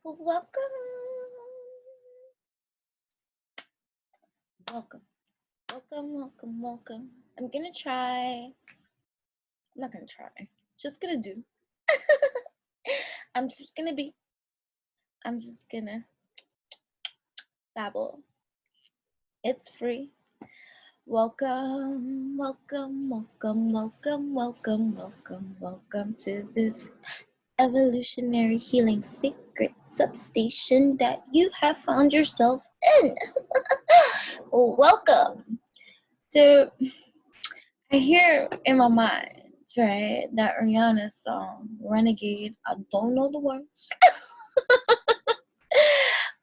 Welcome. Welcome. Welcome, welcome, welcome. I'm gonna try. I'm not gonna try. Just gonna do. I'm just gonna be. I'm just gonna babble. It's free. Welcome, welcome, welcome, welcome, welcome, welcome, welcome to this evolutionary healing secret substation that you have found yourself in. Welcome. So I hear in my mind, right, that Rihanna song, Renegade. I don't know the words,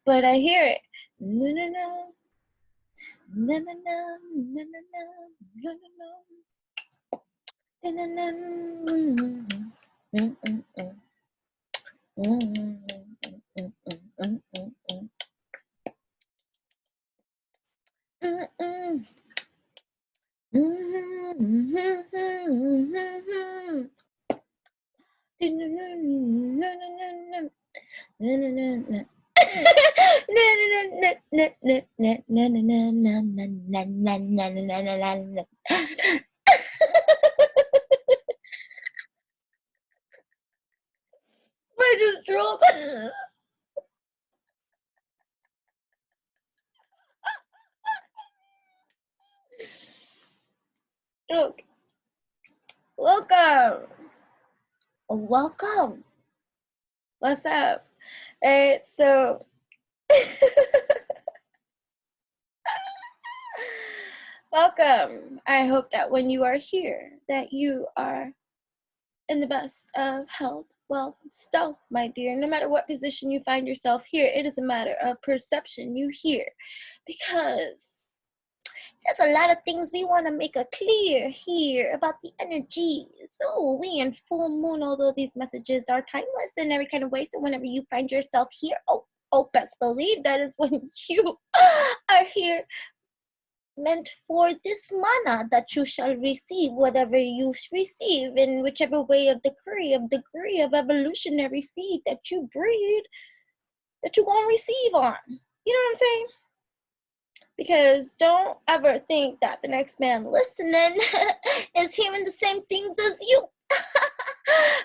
but I hear it. No, no, no. No, no, no, no, no, no, no, I just dropped. Okay. Welcome. Welcome. What's up? All right, so welcome. I hope that when you are here, that you are in the best of health, wealth, stealth, my dear. No matter what position you find yourself here, it is a matter of perception. You hear, because there's a lot of things we want to make a clear here about the energies. Oh, we in full moon, although these messages are timeless in every kind of way. So whenever you find yourself here, best believe that is when you are here, meant for this mana that you shall receive, whatever you receive, in whichever way of degree of evolutionary seed that you breed, that you're going to receive on. You know what I'm saying? Because don't ever think that the next man listening is hearing the same things as you.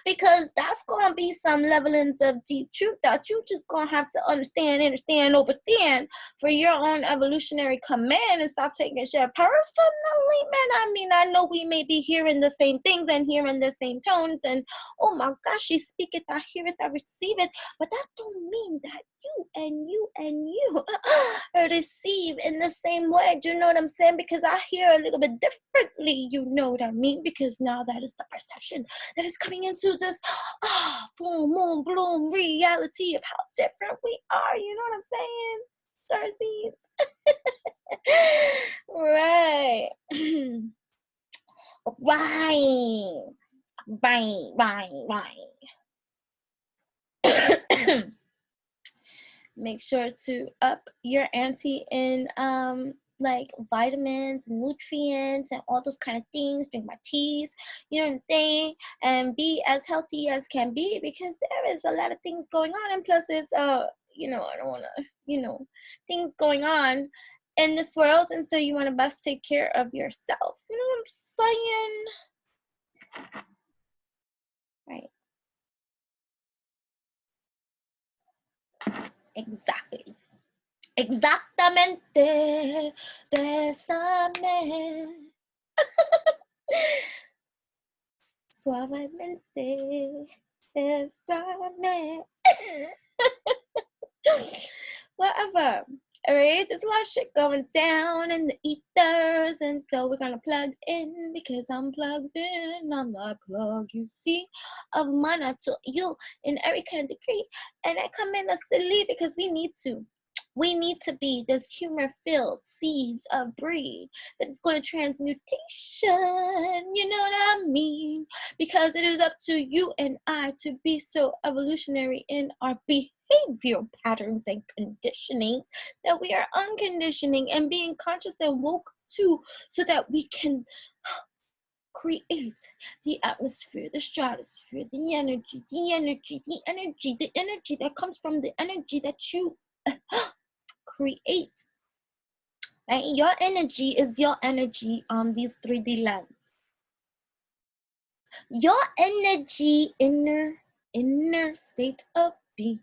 Because that's going to be some levelings of deep truth that you just going to have to understand, overstand for your own evolutionary command, and stop taking shit personally, man. I mean, I know we may be hearing the same things and hearing the same tones, and oh my gosh, she speak it, I hear it, I receive it, but that don't mean that you receive in the same way. Do you know what I'm saying? Because I hear a little bit differently, you know what I mean? Because now that is the perception that is coming into this boom, boom, bloom reality of how different we are. You know what I'm saying? Starseeds. Right. Make sure to up your ante in like vitamins, nutrients, and all those kind of things. Drink my teas, you know what I'm saying, and be as healthy as can be, because there is a lot of things going on, and plus it's you know, I don't want to, you know, things going on in this world, and so you want to best take care of yourself. You know what I'm saying? Right. Exactly. Exactamente. Bésame. Suavemente. Bésame. Whatever. Alright, there's a lot of shit going down in the ethers, and so we're gonna plug in, because I'm plugged in. I'm the plug, you see, of mana to you in every kind of degree. And I come in as silly because we need to. We need to be this humor-filled seeds of breed that is going to transmutation. You know what I mean? Because it is up to you and I to be so evolutionary in our behavior patterns and conditioning that we are unconditioning and being conscious and woke too, so that we can create the atmosphere, the stratosphere, the energy that comes from the energy that you create. Right? Your energy is your energy on these 3D lands. Your energy, inner state of being.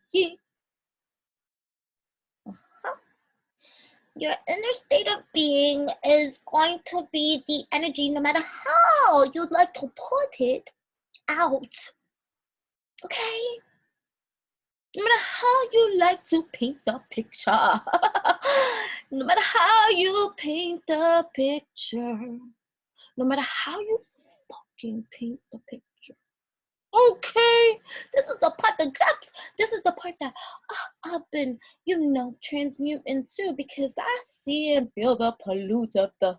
Your inner state of being is going to be the energy, no matter how you'd like to put it out. Okay? No matter how you like to paint the picture. No matter how you paint the picture. No matter how you fucking paint the picture. Okay? This is the part that grabs. This is the part that I've been, transmuting to, because I see and feel the pollute of the.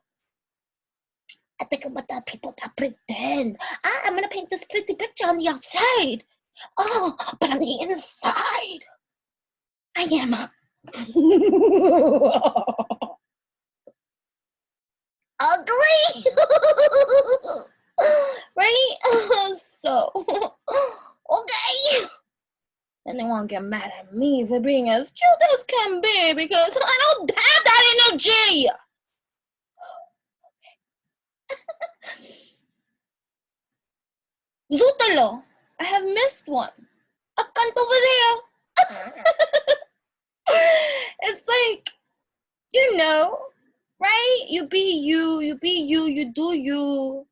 I think about the people that pretend. I'm going to paint this pretty picture on the outside. Oh, but on the inside, I am. Ugly. Right? So, okay. And they won't get mad at me for being as cute as can be, because I don't have that energy. Zutalo, I have missed one. A can't over there. It's like, right? You be you, you do you,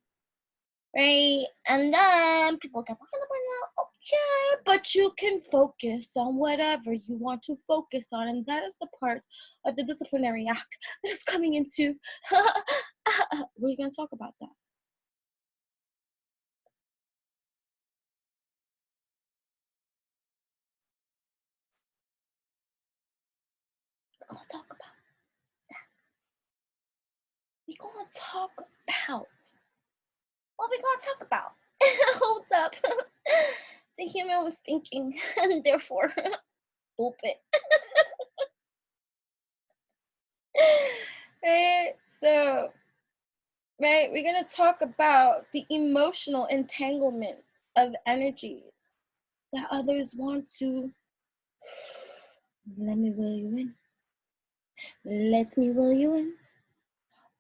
right? And then people get, okay, but you can focus on whatever you want to focus on, and that is the part of the disciplinary act that is coming into. We're going to talk about that. We're going to talk about that. We're going to talk about what we're going to talk about. Hold up. The human was thinking, and therefore, stupid. Right? So, right, we're going to talk about the emotional entanglement of energy that others want to. Let me will you in. Let me will you in.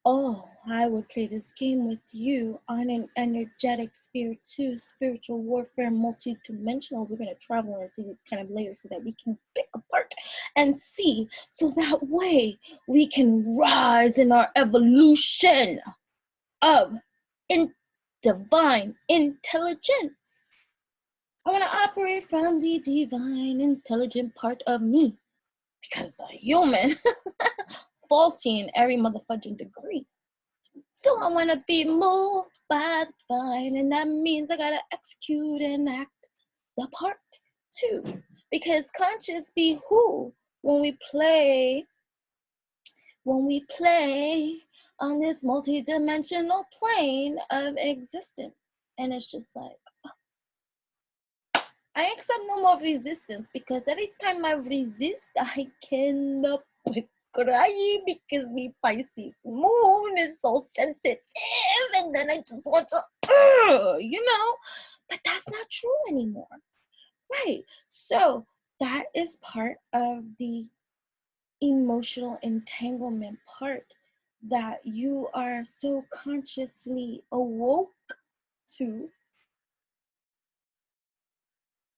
Oh, I would play this game with you on an energetic sphere too, spiritual warfare, multi-dimensional. We're going to travel into these kind of layers so that we can pick apart and see, so that way we can rise in our evolution of divine intelligence. I want to operate from the divine intelligent part of me, because the human faulty in every motherfucking degree. So I want to be moved by the divine, and that means I gotta execute and act the part too, because conscious be who when we play on this multi-dimensional plane of existence. And it's just like, I accept no more resistance, because every time I resist, I end up with crying, because me Pisces moon is so sensitive, and then I just want to, but that's not true anymore. Right? So that is part of the emotional entanglement part that you are so consciously awoke to,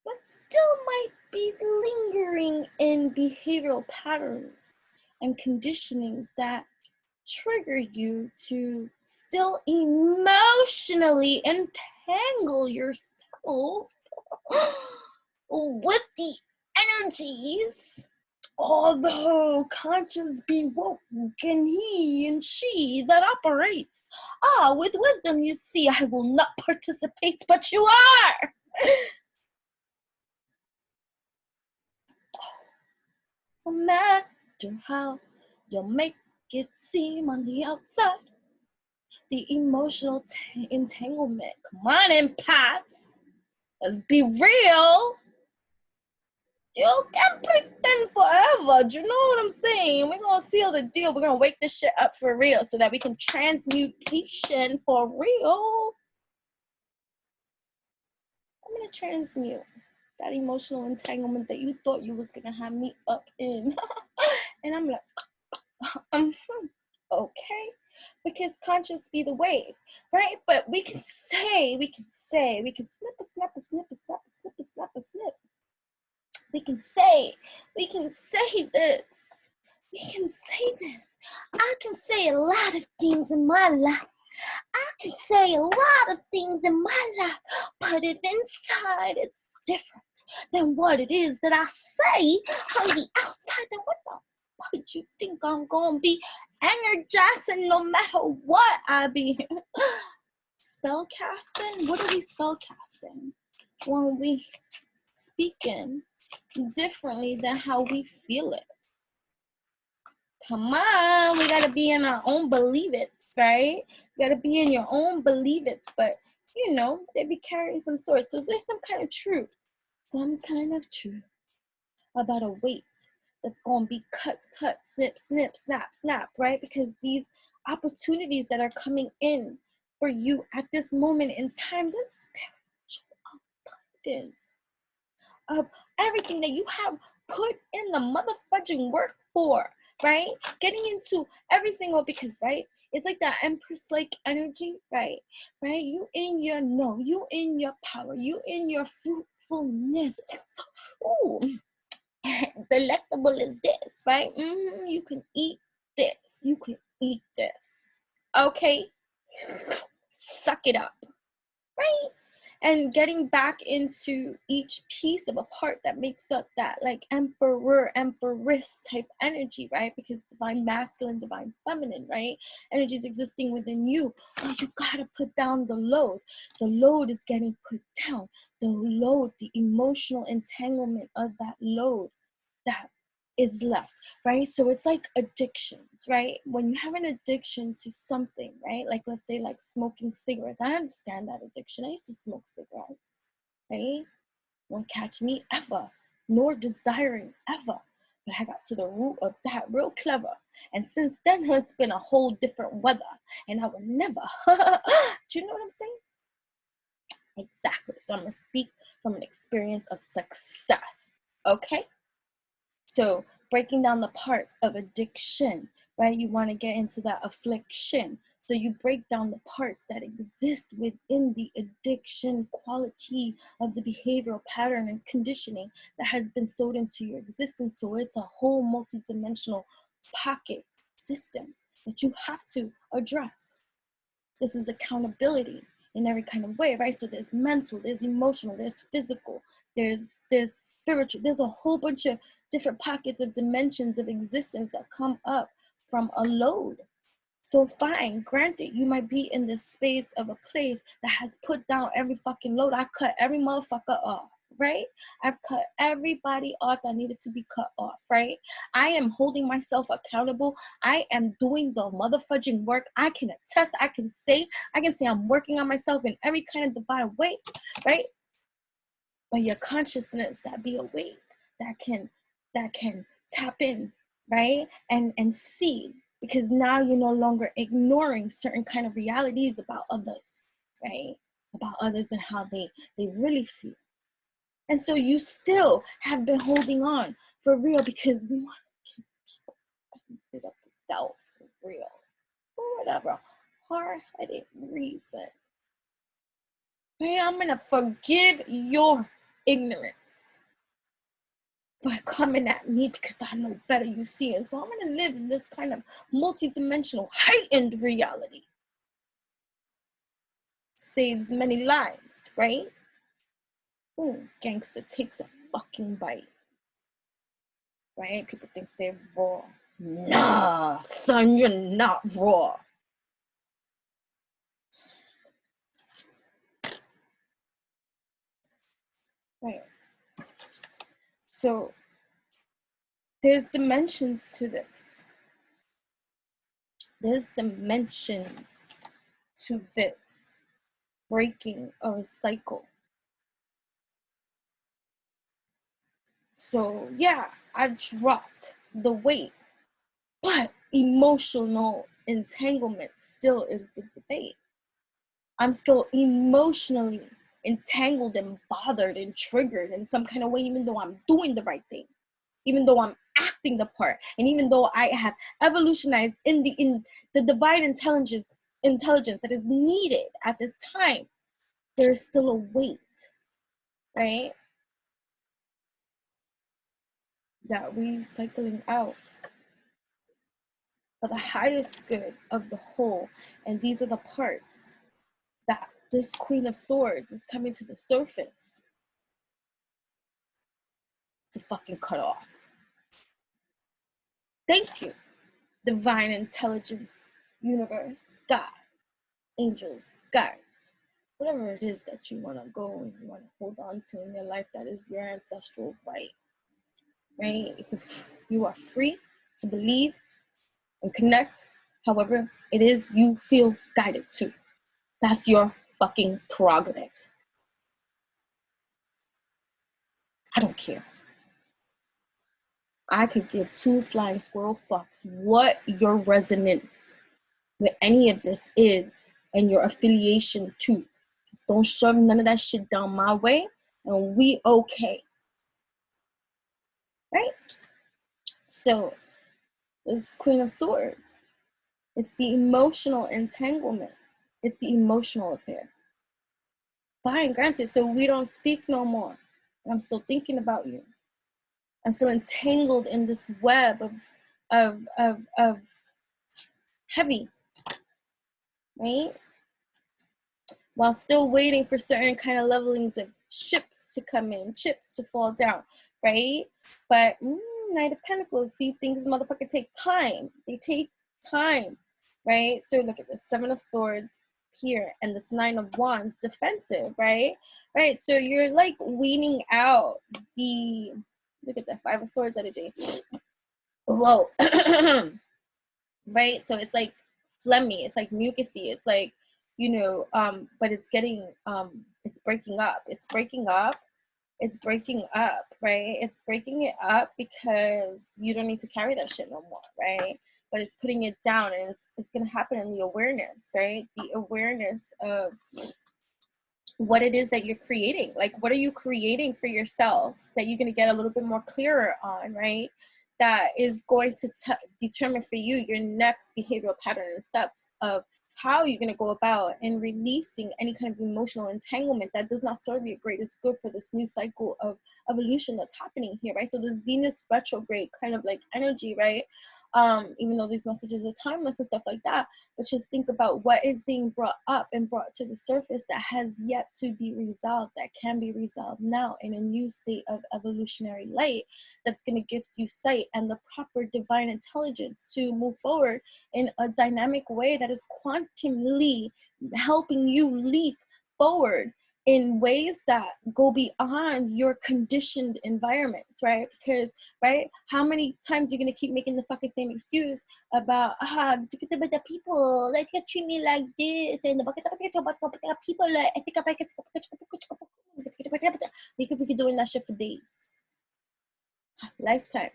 but still might be lingering in behavioral patterns and conditionings that trigger you to still emotionally entangle yourself with the energies. Although conscious be woken, he and she that operates. With wisdom you see, I will not participate, but you are. No matter how you make it seem on the outside, the emotional entanglement. Come on, empaths. Let's be real. You can pretend forever. Do you know what I'm saying? We're going to seal the deal. We're going to wake this shit up for real, so that we can transmutation for real. I'm gonna transmute that emotional entanglement that you thought you was gonna have me up in. And I'm like, okay, because conscious be the wave, right? But we can say, we can snip a snap a snip a snap a snip a snap a snip. We can say this. We can say this. I can say a lot of things in my life. I can say a lot of things in my life, but if inside it's different than what it is that I say on the outside, then what the fuck you think I'm gonna be energizing no matter what I be? Spell casting? What are we spell casting? When we speaking differently than how we feel it. Come on, we gotta be in our own believe it, right? You gotta be in your own believe it, but you know, they be carrying some sort. So there's some kind of truth about a weight that's gonna be cut, snip, snap, right? Because these opportunities that are coming in for you at this moment in time, this spiritual abundance of everything that you have put in the motherfucking work for, right? Getting into every single, because, right, it's like that Empress like energy, right? You in your know, you in your power, you in your fruitfulness. Ooh, delectable is this, right? You can eat this, you can eat this, okay? Suck it up, right? And getting back into each piece of a part that makes up that like emperor, empress type energy, right? Because divine masculine, divine feminine, right? Energies existing within you. Oh, you gotta put down the load. The load is getting put down. The load, the emotional entanglement of that load that is left, right? So it's like addictions, right? When you have an addiction to something, right? Like, let's say like smoking cigarettes. I understand that addiction. I used to smoke cigarettes, right? Won't catch me ever, nor desiring ever. But I got to the root of that real clever. And since then, it's been a whole different weather. And I would never, do you know what I'm saying? Exactly. So I'm going to speak from an experience of success, okay? So breaking down the parts of addiction, right? You want to get into that affliction. So you break down the parts that exist within the addiction quality of the behavioral pattern and conditioning that has been sewed into your existence. So it's a whole multidimensional pocket system that you have to address. This is accountability in every kind of way, right? So there's mental, there's emotional, there's physical, there's spiritual, there's a whole bunch of different pockets of dimensions of existence that come up from a load. So fine, granted, you might be in this space of a place that has put down every fucking load. I cut every motherfucker off, right? I've cut everybody off that needed to be cut off, right? I am holding myself accountable. I am doing the motherfucking work. I can attest, I can say I'm working on myself in every kind of divine way, right? But your consciousness that be awake, that can tap in, right? And see, because now you're no longer ignoring certain kind of realities about others, right? About others and how they really feel. And so you still have been holding on for real because we want to keep people benefit of the doubt for real. For whatever hard-headed reason. Hey, I'm gonna forgive your ignorance for coming at me because I know better, you see. And so I'm gonna live in this kind of multi-dimensional heightened reality. Saves many lives, right? Ooh, gangster takes a fucking bite. Right? People think they're raw. Nah, son, you're not raw. Right. So there's dimensions to this. There's dimensions to this breaking of a cycle. So yeah, I dropped the weight, but emotional entanglement still is the debate. I'm still emotionally entangled and bothered and triggered in some kind of way, even though I'm doing the right thing, even though I'm acting the part, and even though I have evolutionized in the divine intelligence that is needed at this time, there's still a weight, right? That we cycling out for the highest good of the whole. And these are the parts that this Queen of Swords is coming to the surface to fucking cut off. Thank you, divine intelligence, universe, God, angels, guides, whatever it is that you want to go and you want to hold on to in your life that is your ancestral right? You are free to believe and connect however it is you feel guided to. That's your fucking prerogative. I don't care. I could give two flying squirrel fucks what your resonance with any of this is and your affiliation to. Just don't shove none of that shit down my way and we okay. Right? So, this Queen of Swords, it's the emotional entanglement. It's the emotional affair. Fine, granted, so we don't speak no more. I'm still thinking about you. I'm still entangled in this web of heavy, right? While still waiting for certain kind of levelings of ships to come in, chips to fall down, right? But Knight of Pentacles, see, things motherfucker take time. They take time, right? So look at this, Seven of Swords here, and this Nine of Wands, defensive, right? Right, so you're like weaning out the, look at that, Five of Swords energy. Whoa. Right, so it's like phlegmy, it's like mucusy, it's like, you know, but it's getting it's breaking up, right? It's breaking it up because you don't need to carry that shit no more, right? But it's putting it down, and it's gonna happen in the awareness, right? The awareness of what it is that you're creating. Like, what are you creating for yourself that you're going to get a little bit more clearer on, right? That is going to determine for you your next behavioral pattern and steps of how you're going to go about and releasing any kind of emotional entanglement that does not serve your greatest good for this new cycle of evolution that's happening here, right? So this Venus retrograde kind of like energy, right? Even though these messages are timeless and stuff like that, but just think about what is being brought up and brought to the surface that has yet to be resolved, that can be resolved now in a new state of evolutionary light that's going to gift you sight and the proper divine intelligence to move forward in a dynamic way that is quantumly helping you leap forward in ways that go beyond your conditioned environments, right? Because, right, how many times you're gonna keep making the fucking same excuse about the people, like, they treat me like this, and the people like, we could be doing that shit for days, lifetimes,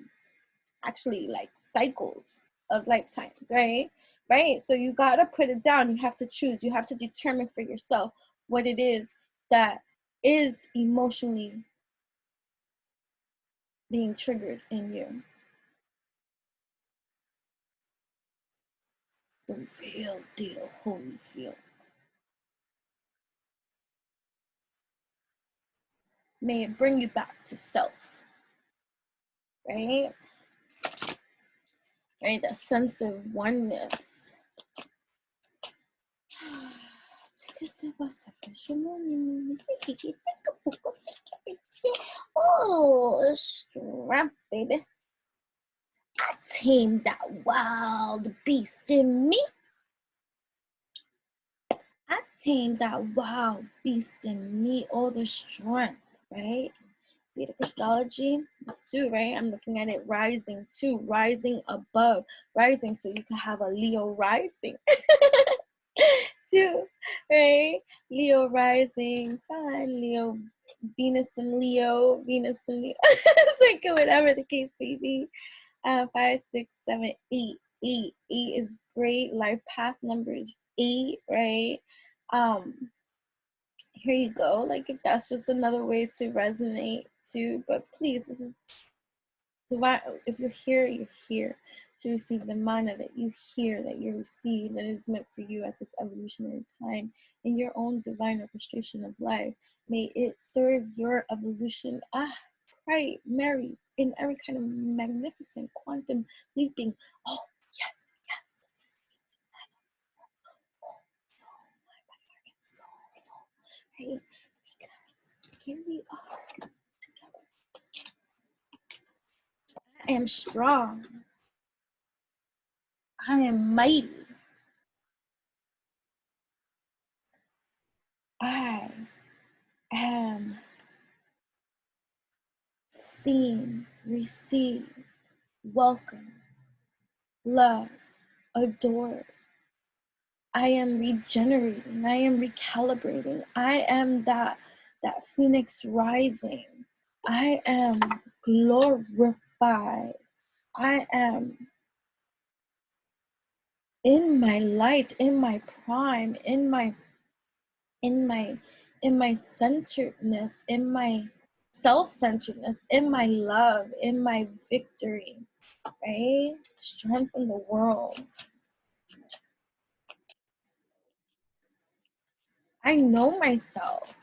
actually, like cycles of lifetimes, right? Right, so you gotta put it down. You have to choose, you have to determine for yourself what it is that is emotionally being triggered in you. The real deal Holyfield. May it bring you back to self, right? Right, that sense of oneness. Oh, strap, baby. I tamed that wild beast in me. I tamed that wild beast in me, all the strength, right? Vedic astrology, this too, right? I'm looking at it rising too, rising above, rising, so you can have a Leo rising too, right? Leo rising, fine, Leo, Venus and Leo, it's like whatever the case may be. 5, 6, 7, 8. 8 is great. Life path number is 8, right? here you go. Like, if that's just another way to resonate too, but please, this is divine. If you're here to receive the mana that you hear, that you receive, that is meant for you at this evolutionary time in your own divine orchestration of life. May it serve your evolution. Pray, Mary, in every kind of magnificent quantum leaping. Oh, yes, yes. Right? Because here we are together. I am strong. I am mighty. I am seen, received, welcome, loved, adored. I am regenerating. I am recalibrating. I am that phoenix rising. I am glorified. I am in my light, in my prime, in my centeredness, in my self-centeredness, in my love, in my victory, right? Strengthen the world. I know myself,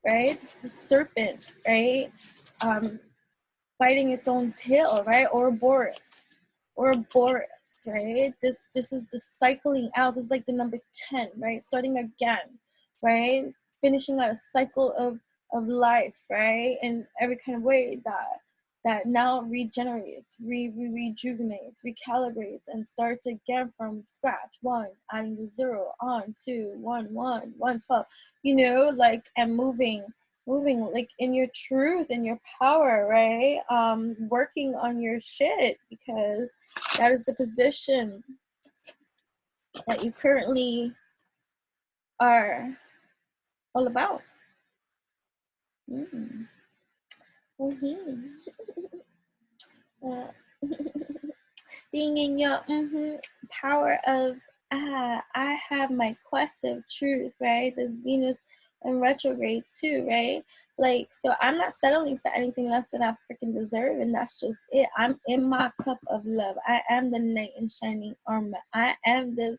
right? It's a serpent, right? Fighting its own tail, right? Ouroboros, right? This is the cycling out. This is like the number 10, right? Starting again, right? Finishing out a cycle of life, right? In every kind of way that now regenerates, rejuvenates, recalibrates, and starts again from scratch. One, adding the 0 on to 1, 1, 1, 12, you know, like, and moving like in your truth and your power, right? Working on your shit, because that is the position that you currently are all about. Uh, being in your power of I have my quest of truth, right? The Venus and retrograde too, right? Like, so I'm not settling for anything less than I freaking deserve, and that's just it. I'm in my cup of love. I am the knight in shining armor. I am this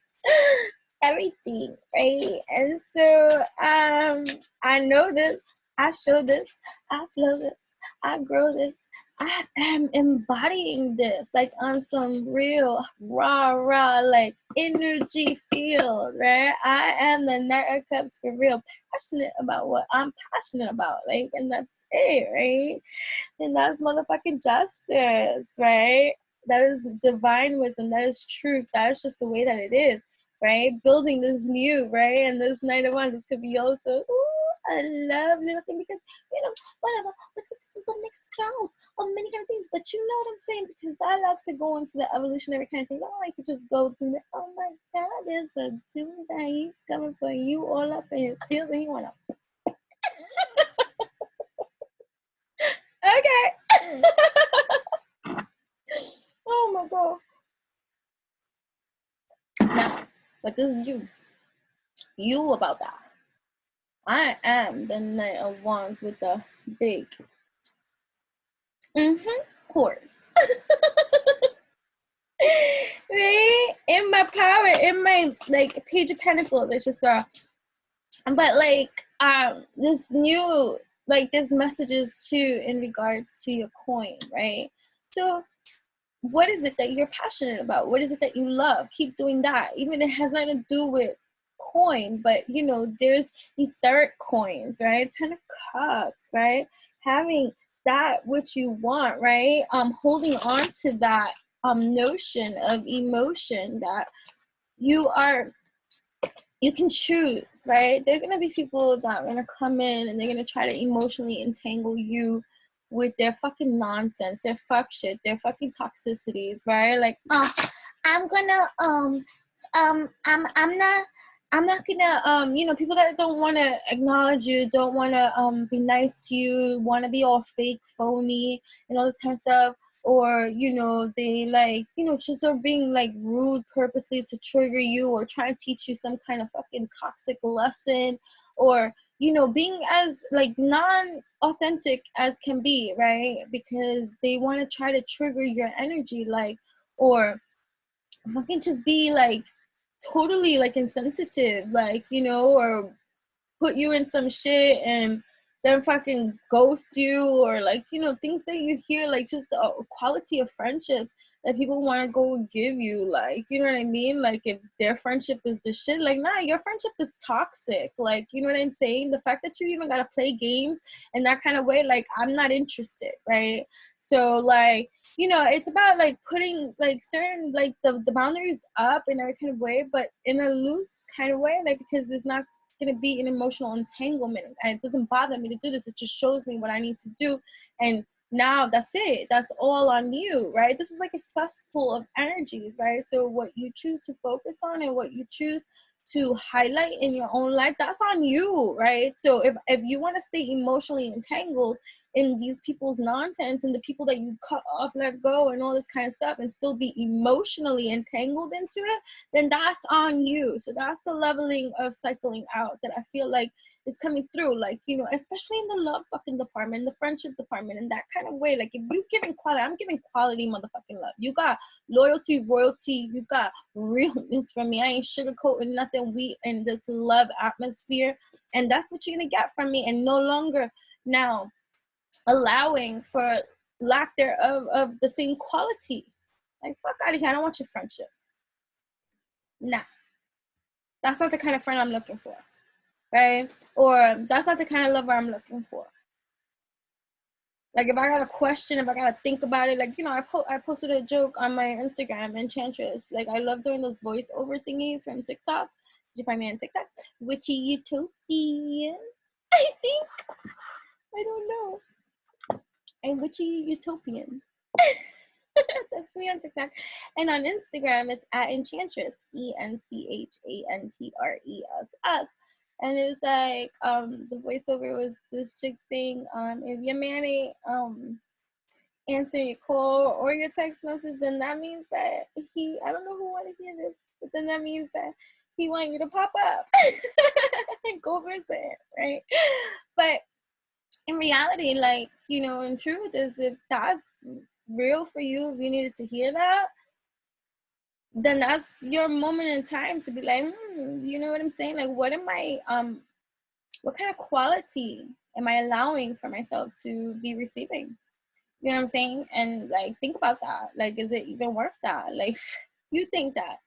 everything, right? And so I know this, I show this, I flow this, I grow this. I am embodying this, like, on some real rah, like, energy field, right? I am the Knight of Cups for real, passionate about what I'm passionate about, like, and that's it, right? And that's motherfucking justice, right? That is divine wisdom. That is truth. That is just the way that it is, right? Building this new, right? And this Night of Wands, this could be also, a lovely little thing, because, you know, whatever, because this is a mixed cloud of many kind of things, but you know what I'm saying, because I like to go into the evolutionary kind of things. I don't like to just go through the, oh my God, there's a dude that he's coming for you all up in his heels, and he wanna okay. Oh my God. Now, but this is you about that. I am the Knight of Wands with the big horse. Right? In my power, in my, like, Page of Pentacles, I just saw. But, like, this new, like, this messages too in regards to your coin, right? So what is it that you're passionate about? What is it that you love? Keep doing that. Even if it has nothing to do with coin, but, you know, there's etheric coins, right? 10 of Cups, right? Having that which you want, right? Holding on to that notion of emotion that you can choose, right? There are gonna be people that are gonna come in and they're gonna try to emotionally entangle you with their fucking nonsense, their fuck shit, their fucking toxicities, right? Like, I'm gonna I'm not gonna you know, people that don't want to acknowledge you, don't want to be nice to you, want to be all fake, phony, and all this kind of stuff. or, you know, they like, you know, just are being like rude purposely to trigger you or try to teach you some kind of fucking toxic lesson, or, you know, being as like non-authentic as can be, right? Because they want to try to trigger your energy, like, or fucking just be like totally like insensitive, like, you know, or put you in some shit and then fucking ghost you, or like, you know, things that you hear, like just the quality of friendships that people want to go and give you, like, you know what I mean? Like, if their friendship is the shit, like, nah, your friendship is toxic, like, you know what I'm saying? The fact that you even gotta play games in that kind of way, like, I'm not interested, right? So like, you know, it's about like putting like certain like the boundaries up in every kind of way, but in a loose kind of way, like, because it's not going to be an emotional entanglement, and it doesn't bother me to do this. It just shows me what I need to do, and now that's it. That's all on you, right? This is like a cesspool of energies, right? So what you choose to focus on and what you choose to highlight in your own life, that's on you, right? So if you want to stay emotionally entangled in these people's nonsense and the people that you cut off, let go, and all this kind of stuff, and still be emotionally entangled into it, then that's on you. So that's the leveling of cycling out that I feel like is coming through, like, you know, especially in the love fucking department, the friendship department, in that kind of way. Like, if you giving quality, I'm giving quality motherfucking love. You got loyalty, royalty, you got realness from me. I ain't sugarcoating nothing. We in this love atmosphere, and that's what you're gonna get from me, and no longer now allowing for lack thereof of the same quality. Like, fuck out of here. I don't want your friendship. Nah, that's not the kind of friend I'm looking for, right? Or that's not the kind of lover I'm looking for. Like, if I got a question, if I got to think about it, like, you know, I posted a joke on my Instagram, Enchantress. Like, I love doing those voiceover thingies from TikTok. Did you find me on TikTok? Witchy Utopian, I think. I don't know. A witchy utopian. That's me on TikTok. And on Instagram, it's at Enchantress, ENCHANTRESS. And it was like, the voiceover was this chick saying, if your man ain't answer your call or your text message, then that means that I don't know who want to hear this, but then that means that he want you to pop up and go visit, right? But in reality, like, you know, in truth, is if that's real for you, if you needed to hear that, then that's your moment in time to be like, you know what I'm saying? Like, what kind of quality am I allowing for myself to be receiving? You know what I'm saying? And like, think about that. Like, is it even worth that? Like, you think that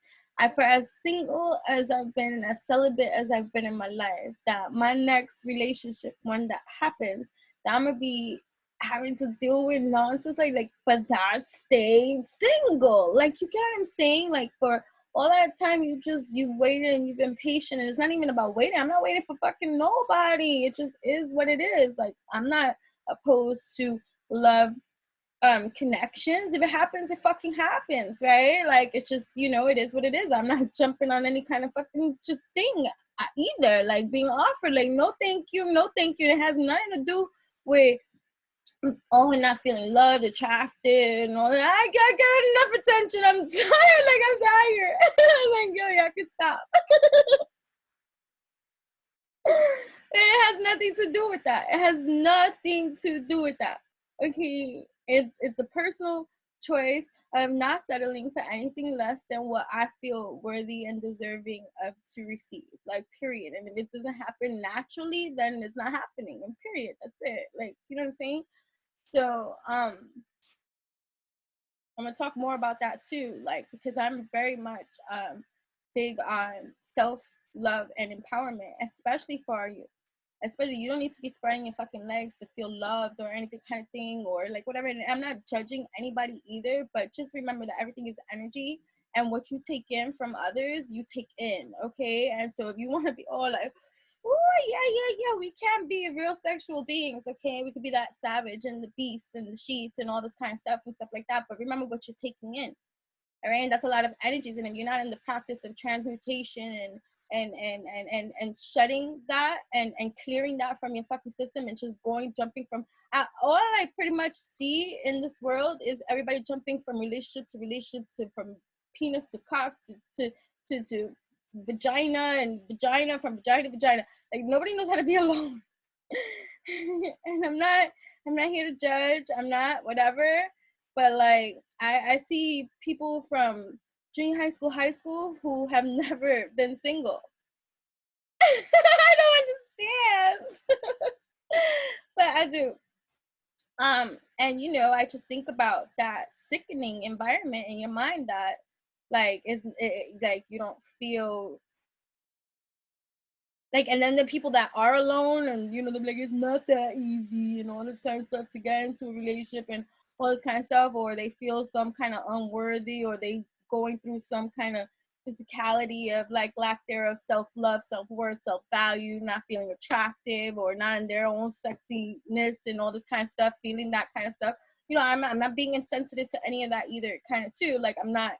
for as single as I've been, as celibate as I've been in my life, that my next relationship, when that happens, that I'm gonna be having to deal with nonsense, like, but that stay single. Like, you get what I'm saying? Like, for all that time you waited and you've been patient, and it's not even about waiting. I'm not waiting for fucking nobody. It just is what it is. Like, I'm not opposed to love connections. If it happens, it fucking happens, right? Like, it's just, you know, it is what it is. I'm not jumping on any kind of fucking just thing either, like being offered, like, no thank you, no thank you. It has nothing to do with and not feeling loved, attracted, and all that. I got enough attention. I'm tired. Like, I'm tired. Like, yo, y'all can stop. It has nothing to do with that. It has nothing to do with that. Okay, it's a personal choice. I'm not settling for anything less than what I feel worthy and deserving of to receive. Like, period. And if it doesn't happen naturally, then it's not happening. And period. That's it. Like, you know what I'm saying? So I'm gonna talk more about that too, like, because I'm very much big on self-love and empowerment, especially for our youth. Especially, you don't need to be spreading your fucking legs to feel loved or anything kind of thing, or like whatever. And I'm not judging anybody either, but just remember that everything is energy, and what you take in from others, you take in, okay? And so if you want to be all like, oh yeah, we can be real sexual beings, okay? We could be that savage and the beast and the sheets and all this kind of stuff and stuff like that. But remember what you're taking in, all right? And that's a lot of energies. And if you're not in the practice of transmutation and and shutting that and clearing that from your fucking system and just jumping from all I pretty much see in this world is everybody jumping from relationship to relationship, to from penis to cock to vagina, and vagina from vagina to vagina. Like, nobody knows how to be alone. And I'm not here to judge, I'm not whatever, but like I see people from junior high school who have never been single. I don't understand. But I do. And you know, I just think about that sickening environment in your mind that like like you don't feel like, and then the people that are alone, and you know, they're like, it's not that easy and all this kind of stuff to get into a relationship and all this kind of stuff, or they feel some kind of unworthy, or they going through some kind of physicality of like lack thereof self-love, self-worth, self-value, not feeling attractive or not in their own sexiness and all this kind of stuff, feeling that kind of stuff. You know, I'm not being insensitive to any of that either, kind of too. Like I'm not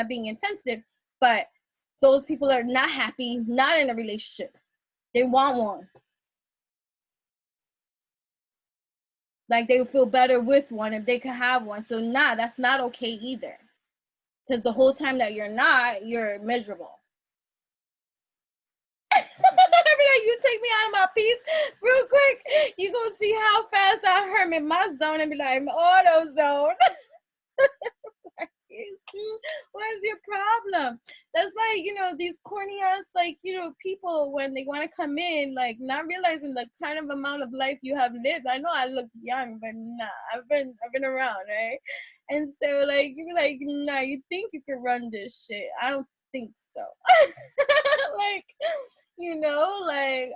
being insensitive, but those people are not happy, not in a relationship. They want one. Like they would feel better with one if they could have one. So nah, that's not okay either. Because the whole time that you're not, you're miserable. Every day you take me out of my peace real quick, you gonna see how fast I hurt in my zone and be like, I'm auto zone. What is your problem? That's why, you know, these corny ass, like, you know, people, when they want to come in, like, not realizing the kind of amount of life you have lived. I know I look young, but nah, I've been around, right? And so, like, you be like, nah, you think you can run this shit? I don't think so. Like, you know, like,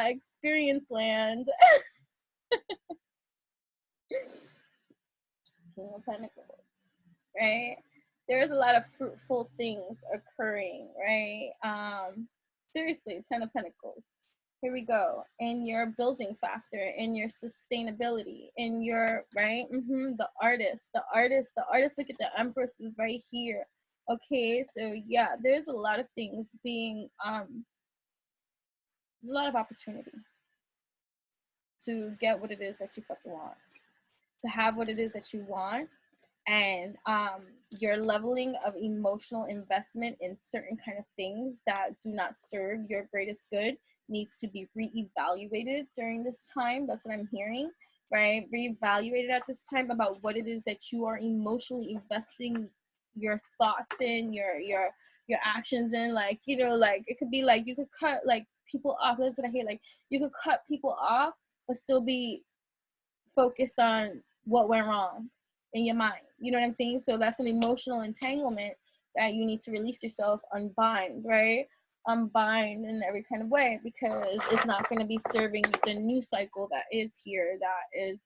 experience land. King of Pentacles, right? There's a lot of fruitful things occurring, right? Seriously, Ten of Pentacles. Here we go. In your building factor, in your sustainability, in your, right? The artist. Look at the Empress is right here. Okay, so yeah, there's a lot of things being, there's a lot of opportunity to get what it is that you fucking want, to have what it is that you want. And your leveling of emotional investment in certain kind of things that do not serve your greatest good needs to be reevaluated during this time. That's what I'm hearing, right? Reevaluated at this time about what it is that you are emotionally investing your thoughts in, your actions in. Like, you know, like it could be like you could cut like people off. That's what I hear. Like you could cut people off but still be focused on what went wrong in your mind. You know what I'm saying? So that's an emotional entanglement that you need to release yourself, unbind, right? Unbind in every kind of way, because it's not going to be serving the new cycle that is here, that is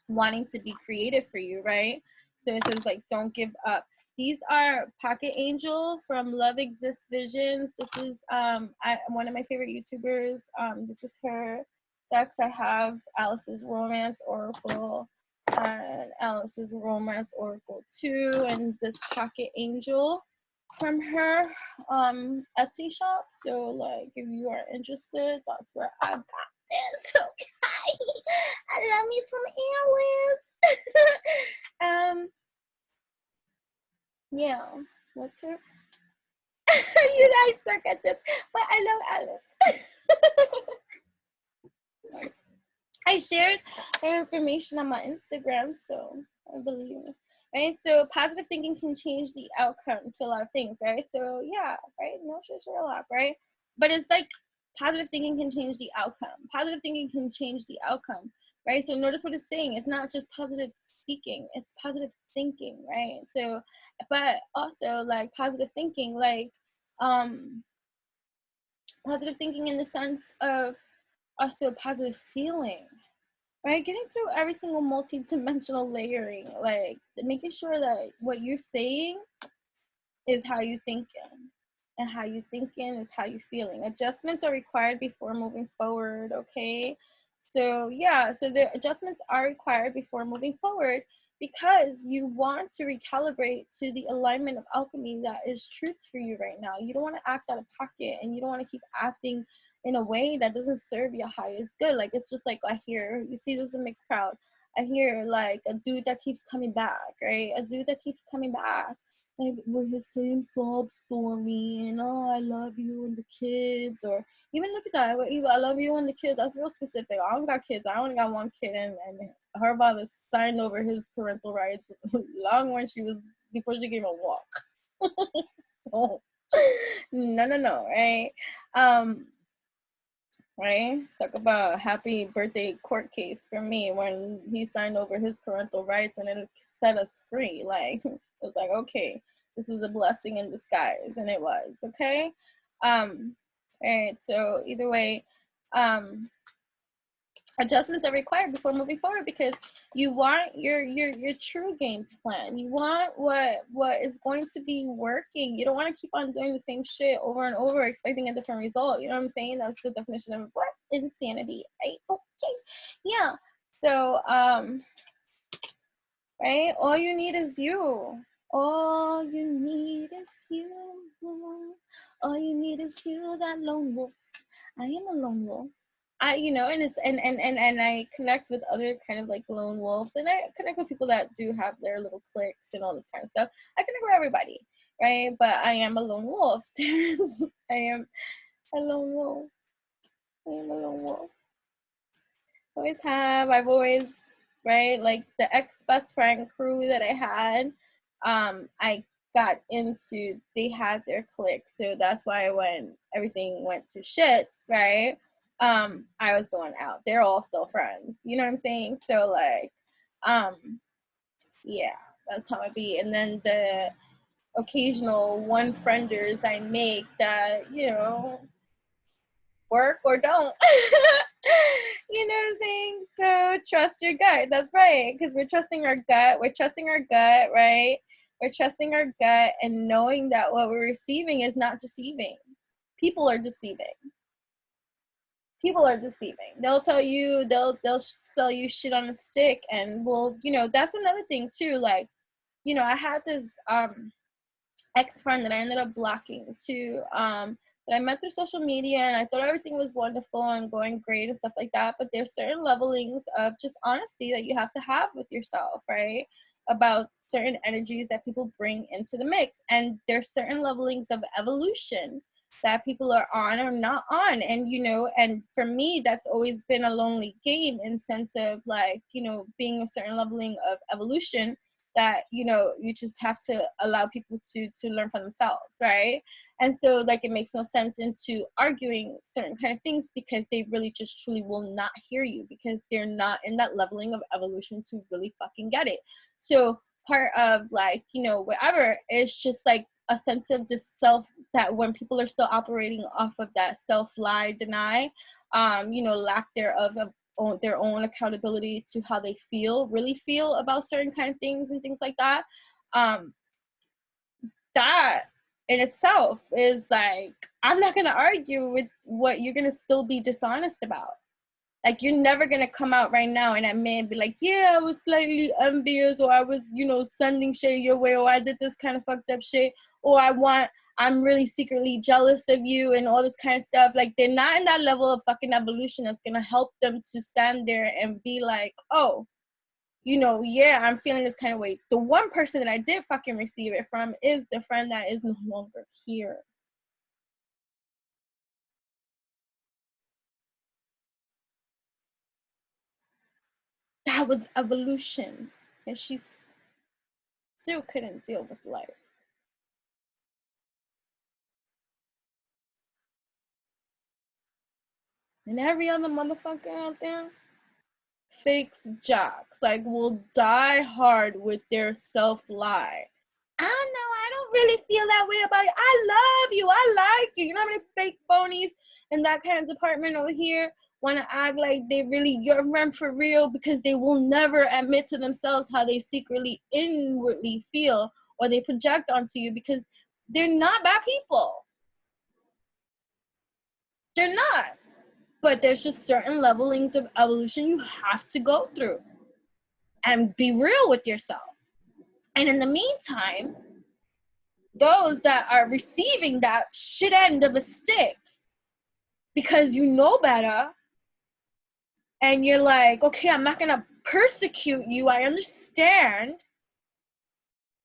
wanting to be creative for you, right? So it says like, don't give up. These are Pocket Angel from INNERGY. This is one of my favorite YouTubers. This is her decks. I have Alice's Romance Oracle and Alice's Romance Oracle 2, and this Pocket Angel from her Etsy shop. So like if you are interested, that's where I got this. Okay. I love me some Alice. Yeah, what's her? You guys suck at this, but I love Alice. I shared her information on my Instagram, so I believe it. Right, so positive thinking can change the outcome to a lot of things, right? So yeah, right, no shit, Sherlock, right? But it's like positive thinking can change the outcome. Positive thinking can change the outcome, right? So notice what it's saying. It's not just positive speaking, it's positive thinking, right? So, but also like positive thinking, like positive thinking in the sense of also positive feeling, right? Getting through every single multi-dimensional layering, like making sure that what you're saying is how you thinking, and how you thinking is how you feeling. Adjustments are required before moving forward, okay? So yeah, so the adjustments are required before moving forward. because you want to recalibrate to the alignment of alchemy that is truth for you right now. You don't want to act out of pocket, and you don't want to keep acting in a way that doesn't serve your highest good. Like, it's just like, I hear, you see, there's a mixed crowd. I hear like a dude that keeps coming back, right? A dude that keeps coming back, like with his same sob story, and oh, I love you and the kids, or even look at that, I love you and the kids. That's real specific. I don't got kids. I only got one kid, and her father signed over his parental rights long when she was, before she gave a walk. Oh. No, right? Right? Talk about a happy birthday court case for me when he signed over his parental rights and it set us free. Like, it was like, okay, this is a blessing in disguise, and it was, okay? Right, so either way, adjustments are required before moving forward, because you want your true game plan. You want what is going to be working. You don't want to keep on doing the same shit over and over expecting a different result. You know what I'm saying? That's the definition of what? Insanity, right? Okay. Yeah. So right, all you need is you. All you need is you. All you need is you, that lone wolf. I am a lone wolf. And it's and I connect with other kind of like lone wolves, and I connect with people that do have their little cliques and all this kind of stuff. I connect with everybody, right? But I am a lone wolf. I am a lone wolf. I am a lone wolf. I've always, right, like the ex-best friend crew that I had, I got into, they had their clique, so that's why when everything went to shits, right, I was going out. They're all still friends, you know what I'm saying? So like, yeah, that's how it be. And then the occasional one frienders I make that, work or don't. You know what I'm saying? So trust your gut. That's right. Because we're trusting our gut. We're trusting our gut, right? We're trusting our gut and knowing that what we're receiving is not deceiving. People are deceiving. People are deceiving. They'll tell you, they'll sell you shit on a stick, and that's another thing too. Like, I had this ex-friend that I ended up blocking too, that I met through social media, and I thought everything was wonderful and going great and stuff like that, but there's certain levelings of just honesty that you have to have with yourself, right? About certain energies that people bring into the mix, and there's certain levelings of evolution that people are on or not on, and for me that's always been a lonely game, in sense of like, being a certain leveling of evolution that you just have to allow people to learn for themselves, right? And so like it makes no sense into arguing certain kind of things, because they really just truly will not hear you, because they're not in that leveling of evolution to really fucking get it. So part of like whatever is just like a sense of just self, that when people are still operating off of that self lie deny, lack thereof of their own accountability to how they really feel about certain kind of things and things like that, that in itself is like, I'm not gonna argue with what you're gonna still be dishonest about. Like, you're never gonna come out right now and admit and be like, yeah, I was slightly envious, or I was, sending shade your way, or I did this kind of fucked up shit, or I'm really secretly jealous of you and all this kind of stuff. Like, they're not in that level of fucking evolution that's gonna help them to stand there and be like, oh, yeah, I'm feeling this kind of way. The one person that I did fucking receive it from is the friend that is no longer here. That was evolution. And she still couldn't deal with life. And every other motherfucker out there fakes jocks, like, will die hard with their self-lie. I don't know, I don't really feel that way about you. I love you, I like you. You know how many fake phonies in that kind of department over here want to act like they really your friend for real, because they will never admit to themselves how they secretly inwardly feel, or they project onto you, because they're not bad people. They're not. But there's just certain levelings of evolution you have to go through. and be real with yourself. And in the meantime, those that are receiving that shit end of a stick because you know better, and you're like, okay, I'm not gonna persecute you, I understand,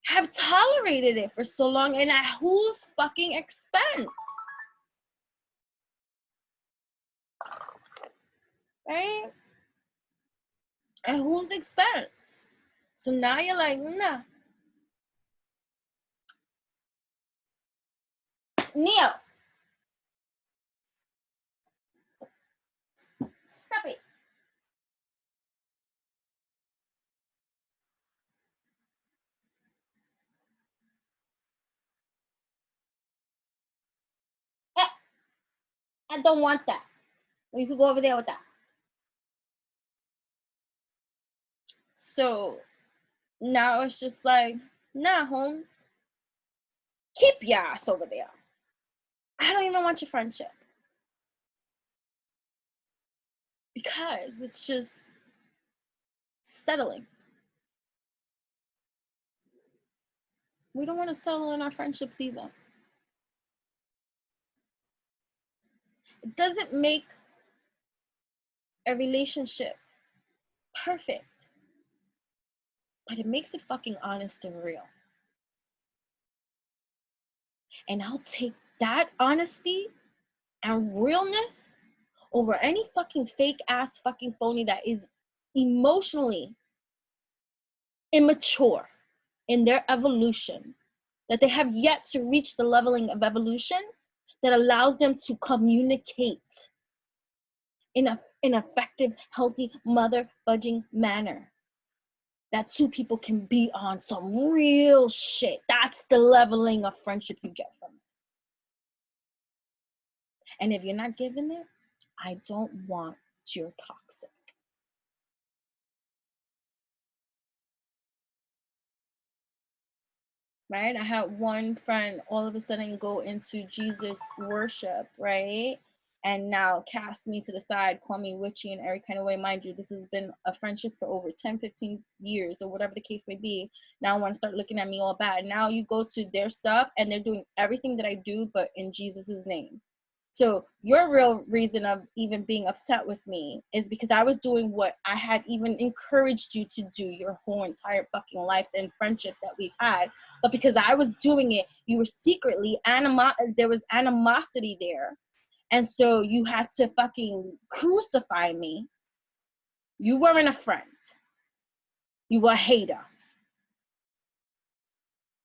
have tolerated it for so long, and at whose fucking expense? Right? At whose expense? So now you're like, nah. Neo, stop it. Eh, I don't want that. Or you could go over there with that. So now it's just like, nah, Holmes, keep your ass over there. I don't even want your friendship. Because it's just settling. We don't want to settle in our friendships either. It doesn't make a relationship perfect, but it makes it fucking honest and real. And I'll take that honesty and realness over any fucking fake ass fucking phony that is emotionally immature in their evolution, that they have yet to reach the leveling of evolution that allows them to communicate in an effective, healthy, mother fudging manner. That two people can be on some real shit. That's the leveling of friendship you get from it. And if you're not giving it, I don't want your toxic. Right? I had one friend all of a sudden go into Jesus worship, right? And now cast me to the side, call me witchy in every kind of way. Mind you, this has been a friendship for over 10, 15 years or whatever the case may be. Now I want to start looking at me all bad. Now you go to their stuff and they're doing everything that I do, but in Jesus's name. So your real reason of even being upset with me is because I was doing what I had even encouraged you to do your whole entire fucking life and friendship that we've had. But because I was doing it, you were secretly there was animosity there. And so you had to fucking crucify me. You weren't a friend. You were a hater.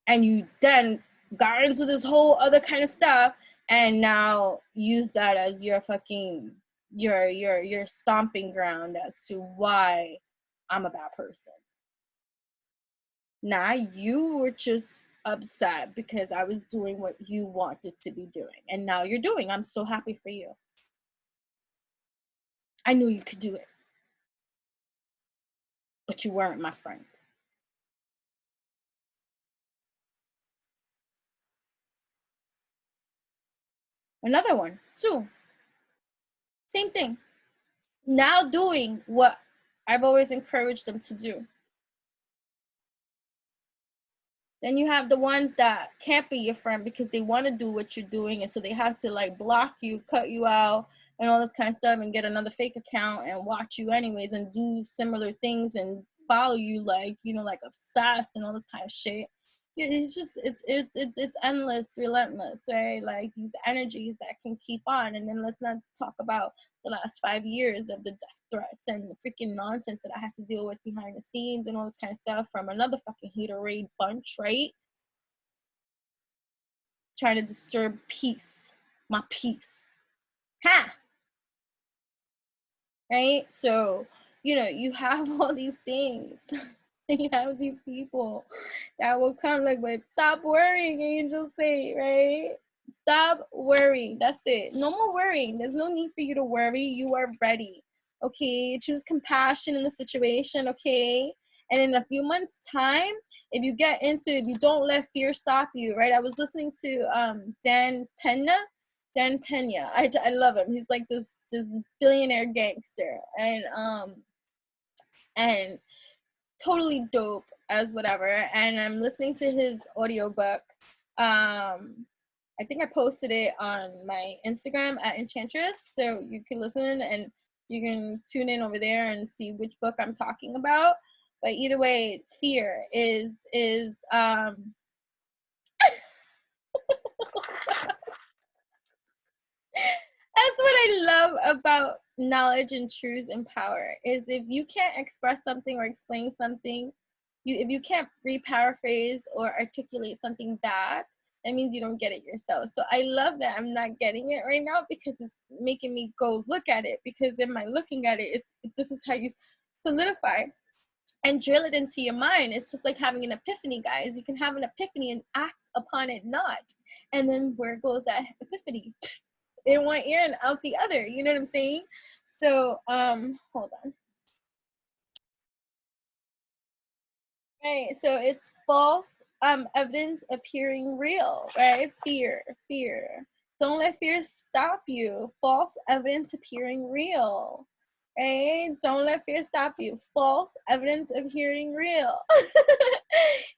And you then got into this whole other kind of stuff and now use that as your fucking your stomping ground as to why I'm a bad person. Now you were just upset because I was doing what you wanted to be doing, and now you're doing. I'm so happy for you. I knew you could do it, but you weren't my friend. Another one, too. Same thing. Now doing what I've always encouraged them to do. Then you have the ones that can't be your friend because they want to do what you're doing, and so they have to like block you, cut you out, and all this kind of stuff, and get another fake account and watch you anyways and do similar things and follow you like, you know, like obsessed and all this kind of shit. It's just it's endless, relentless, right? Like these energies that can keep on. And then let's not talk about the last 5 years of the death threats and the freaking nonsense that I have to deal with behind the scenes and all this kind of stuff from another fucking haterade bunch, right? Trying to disturb peace, my peace. Ha! Right? So, you know, you have all these things. You have these people that will come like, but stop worrying, angels say, right? Stop worrying. That's it. No more worrying. There's no need for you to worry. You are ready. Okay? Choose compassion in the situation, okay? And in a few months' time, if you don't let fear stop you, right? I was listening to Dan Pena. I love him. He's like this billionaire gangster. And totally dope as whatever. And I'm listening to his audiobook. I think I posted it on my Instagram at Enchantress, so you can listen and you can tune in over there and see which book I'm talking about. But either way, fear is that's what I love about knowledge and truth and power is if you can't express something or explain something, if you can't re-paraphrase or articulate something back, that means you don't get it yourself. So I love that I'm not getting it right now because it's making me go look at it, because in my looking at it, this is how you solidify and drill it into your mind. It's just like having an epiphany, guys. You can have an epiphany and act upon it not. And then where goes that epiphany? In one ear and out the other. You know what I'm saying? So, hold on. Right, so it's false evidence appearing real, right? Fear. Don't let fear stop you. False evidence appearing real. Right? Don't let fear stop you. False evidence appearing real.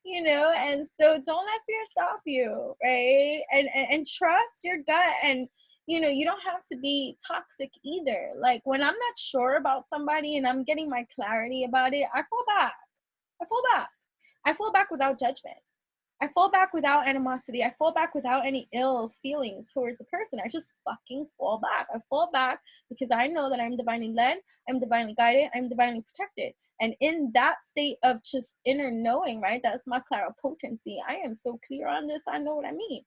You know, and so don't let fear stop you, right? And trust your gut, and you know, you don't have to be toxic either. Like when I'm not sure about somebody and I'm getting my clarity about it, I fall back. I fall back without judgment. I fall back without animosity. I fall back without any ill feeling towards the person. I just fucking fall back. I fall back because I know that I'm divinely led, I'm divinely guided, I'm divinely protected. And in that state of just inner knowing, right? That's my claripotency. I am so clear on this. I know what I mean.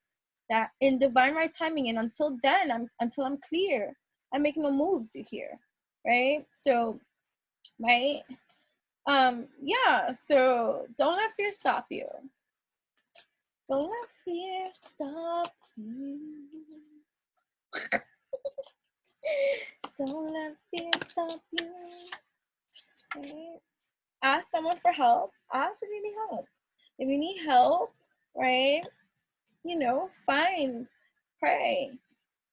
That in divine right timing, and until then, until I'm clear, I'm making no moves to here, right? So, right? Yeah, so don't let fear stop you. Don't let fear stop you. Don't let fear stop you. Right? Ask someone for help. Ask if you need help. If you need help, right? You know, find, pray,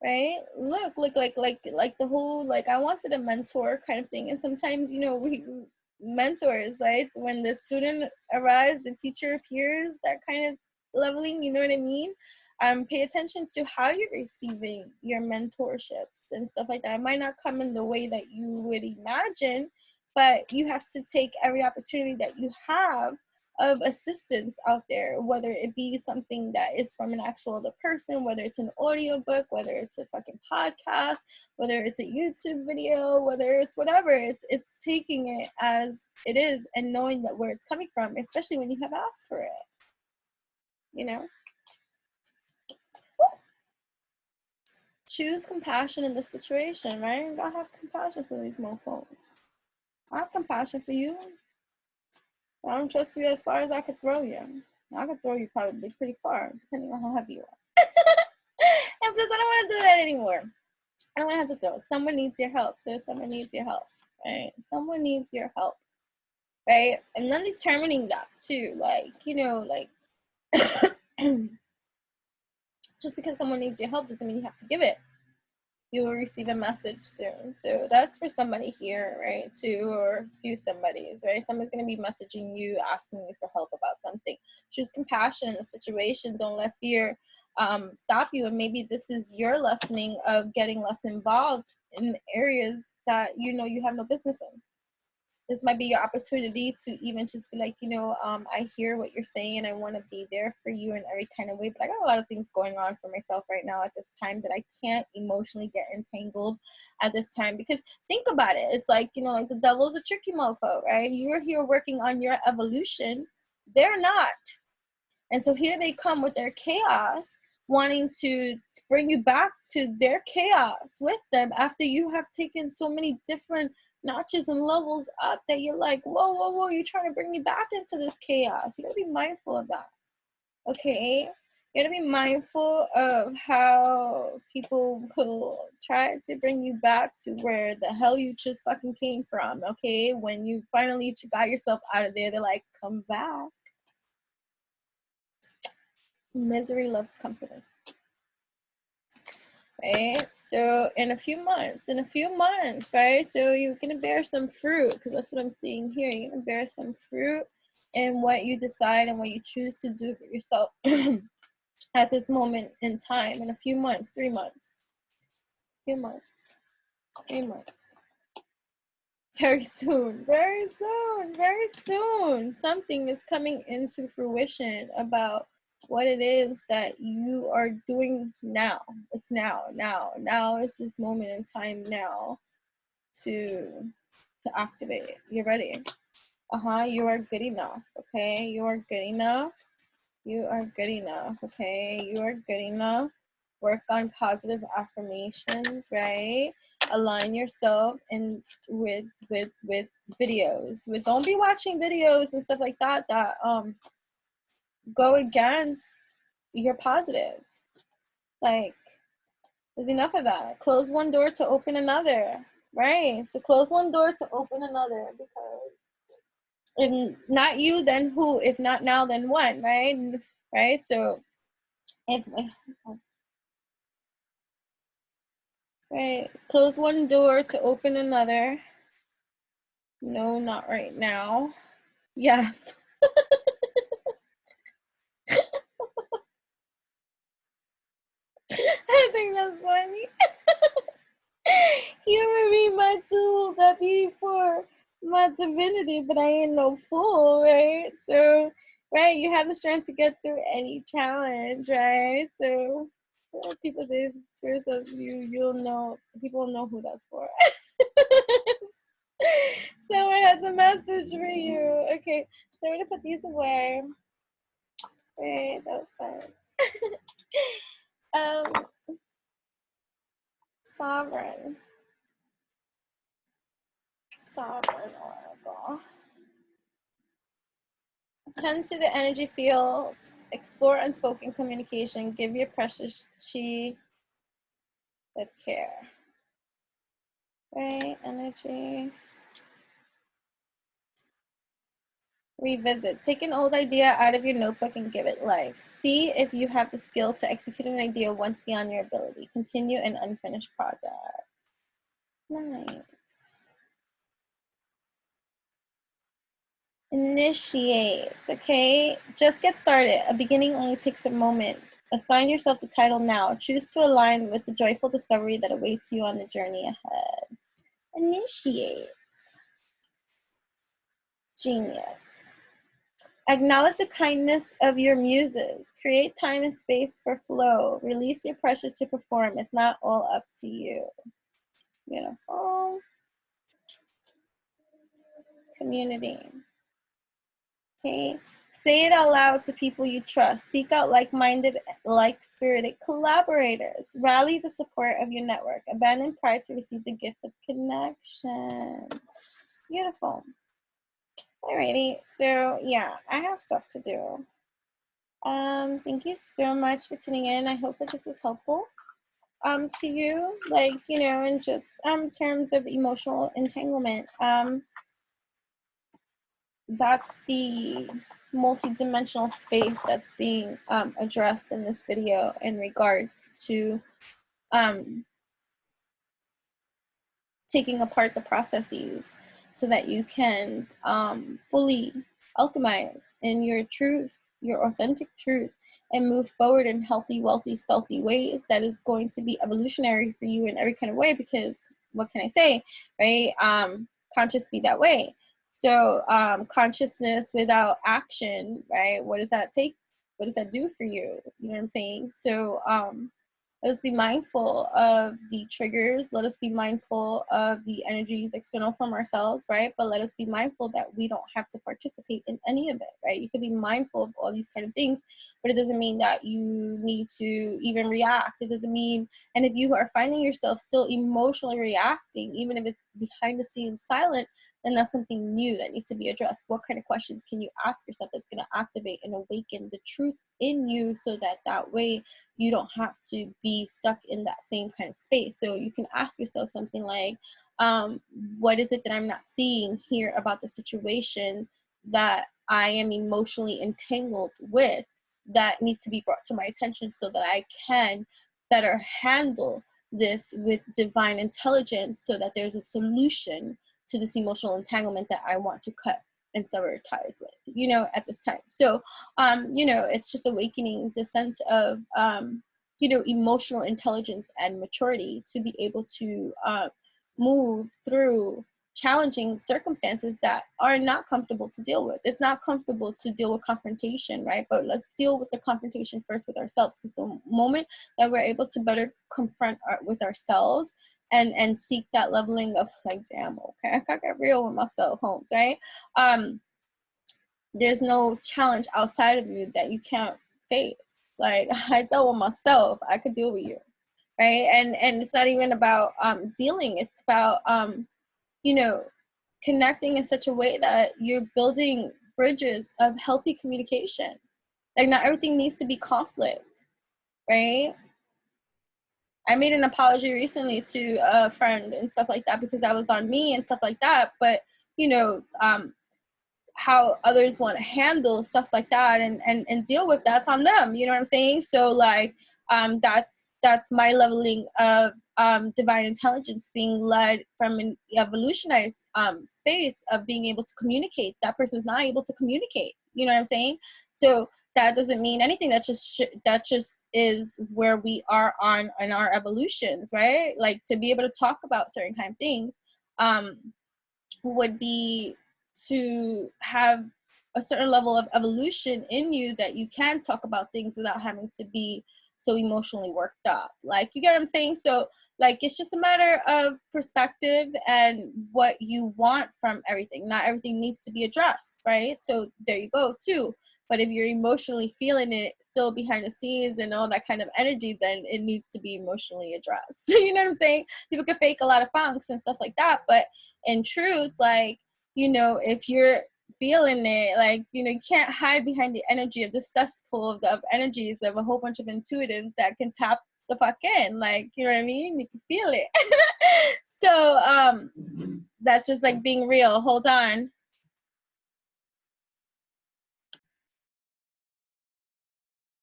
right? Look, like the whole like I wanted a mentor kind of thing. And sometimes, you know, we mentors, right? When the student arrives, the teacher appears, that kind of leveling, you know what I mean? Pay attention to how you're receiving your mentorships and stuff like that. It might not come in the way that you would imagine, but you have to take every opportunity that you have of assistance out there, whether it be something that is from an actual other person, whether it's an audiobook, whether it's a fucking podcast, whether it's a YouTube video, whether it's whatever. It's taking it as it is and knowing that where it's coming from, especially when you have asked for it. You know? Choose compassion in the situation, right? God have compassion for these mofos. I have compassion for you. I don't trust you as far as I could throw you. I could throw you probably pretty far, depending on how heavy you are. And plus, I don't want to do that anymore. I don't want to have to throw. Someone needs your help, sis. Someone needs your help, right? Someone needs your help, right? And then determining that too, like, you know, like, just because someone needs your help doesn't mean you have to give it. You will receive a message soon. So that's for somebody here, right? Two or few somebodies, right? Someone's going to be messaging you, asking you for help about something. Choose compassion in the situation. Don't let fear stop you. And maybe this is your lessening of getting less involved in areas that you know you have no business in. This might be your opportunity to even just be like, you know, I hear what you're saying and I want to be there for you in every kind of way, but I got a lot of things going on for myself right now at this time that I can't emotionally get entangled at this time. Because think about it, it's like, you know, like the devil's a tricky mofo, right? You're here working on your evolution, they're not. And so here they come with their chaos, wanting to bring you back to their chaos with them after you have taken so many different notches and levels up that you're like, whoa, you're trying to bring me back into this chaos. You gotta be mindful of that, okay? You gotta be mindful of how people will try to bring you back to where the hell you just fucking came from, okay? When you finally got yourself out of there, they're like, come back. Misery loves company, right? So in a few months, right? So you're gonna bear some fruit, because that's what I'm seeing here. You're gonna bear some fruit in what you decide and what you choose to do for yourself at this moment in time. In a few months, 3 months, few months, 3 months. Very soon, very soon, very soon. Something is coming into fruition about what it is that you are doing now. It's now. Now is this moment in time now to activate it. You're ready. You are good enough. Okay, you are good enough. You are good enough. Okay, you are good enough. Work on positive affirmations, right? Align yourself and with videos. Don't be watching videos and stuff like that that go against your positive. Like, there's enough of that. Close one door to open another, right? So close one door to open another, because if not you, then who? If not now, then when, right? Right? So if right, close one door to open another. No, not right now. Yes. I think that's funny. Humor be my tool, that be for my divinity, but I ain't no fool, right? So, right, you have the strength to get through any challenge, right? So, people do spirits of you, you'll know, people will know who that's for. Someone has a message for you. Okay, so we're gonna put these away. Right, that's fine. um, sovereign. Sovereign oracle. Tend to the energy field. Explore unspoken communication. Give your precious chi with care. Right, energy. Revisit. Take an old idea out of your notebook and give it life. See if you have the skill to execute an idea once beyond your ability. Continue an unfinished project. Nice. Initiate. Okay, just get started. A beginning only takes a moment. Assign yourself the title now. Choose to align with the joyful discovery that awaits you on the journey ahead. Initiate. Genius. Acknowledge the kindness of your muses. Create time and space for flow. Release your pressure to perform. It's not all up to you. Beautiful. Community. Okay. Say it out loud to people you trust. Seek out like-minded, like-spirited collaborators. Rally the support of your network. Abandon pride to receive the gift of connection. Beautiful. Alrighty. So yeah, I have stuff to do. Thank you so much for tuning in. I hope that this is helpful to you, like, in just terms of emotional entanglement. That's the multi-dimensional space that's being addressed in this video in regards to taking apart the processes so that you can fully alchemize in your truth, your authentic truth, and move forward in healthy, wealthy, stealthy ways that is going to be evolutionary for you in every kind of way, because what can I say, right? Conscious be that way. So consciousness without action, right? What does that take? What does that do for you? You know what I'm saying? So let us be mindful of the triggers. Let us be mindful of the energies external from ourselves, right? But let us be mindful that we don't have to participate in any of it, right? You can be mindful of all these kind of things, but it doesn't mean that you need to even react. It doesn't mean, and if you are finding yourself still emotionally reacting, even if it's behind the scenes silent, then that's something new that needs to be addressed. What kind of questions can you ask yourself that's going to activate and awaken the truth in you, so that that way you don't have to be stuck in that same kind of space? So you can ask yourself something like, what is it that I'm not seeing here about the situation that I am emotionally entangled with that needs to be brought to my attention so that I can better handle this with divine intelligence so that there's a solution to this emotional entanglement that I want to cut and sever ties with, you know, at this time. So, you know, it's just awakening the sense of, you know, emotional intelligence and maturity to be able to move through challenging circumstances that are not comfortable to deal with. It's not comfortable to deal with confrontation, right? But let's deal with the confrontation first with ourselves, because the moment that we're able to better confront with ourselves and seek that leveling of like, damn, okay, I gotta get real with myself, Holmes, right? There's no challenge outside of you that you can't face. Like, I dealt with myself, I could deal with you, right? And it's not even about dealing, it's about you know, connecting in such a way that you're building bridges of healthy communication. Like, not everything needs to be conflict, right? I made an apology recently to a friend and stuff like that because I was on me and stuff like that. But, you know, how others want to handle stuff like that and deal with, that's on them. You know what I'm saying? So like, that's my leveling of divine intelligence being led from an evolutionized space of being able to communicate. That person's not able to communicate. You know what I'm saying? So that doesn't mean anything. That just is where we are on in our evolutions, right? Like, to be able to talk about certain kind of things would be to have a certain level of evolution in you that you can talk about things without having to be so emotionally worked up. Like, you get what I'm saying? So like, it's just a matter of perspective and what you want from everything. Not everything needs to be addressed, right? So there you go too. But if you're emotionally feeling it still behind the scenes and all that kind of energy, then it needs to be emotionally addressed. You know what I'm saying? People can fake a lot of funks and stuff like that, but in truth, like, you know, if you're feeling it, like, you know, you can't hide behind the energy of the cesspool of energies of a whole bunch of intuitives that can tap the fuck in, like, you know what I mean? You can feel it. So that's just like being real. Hold on.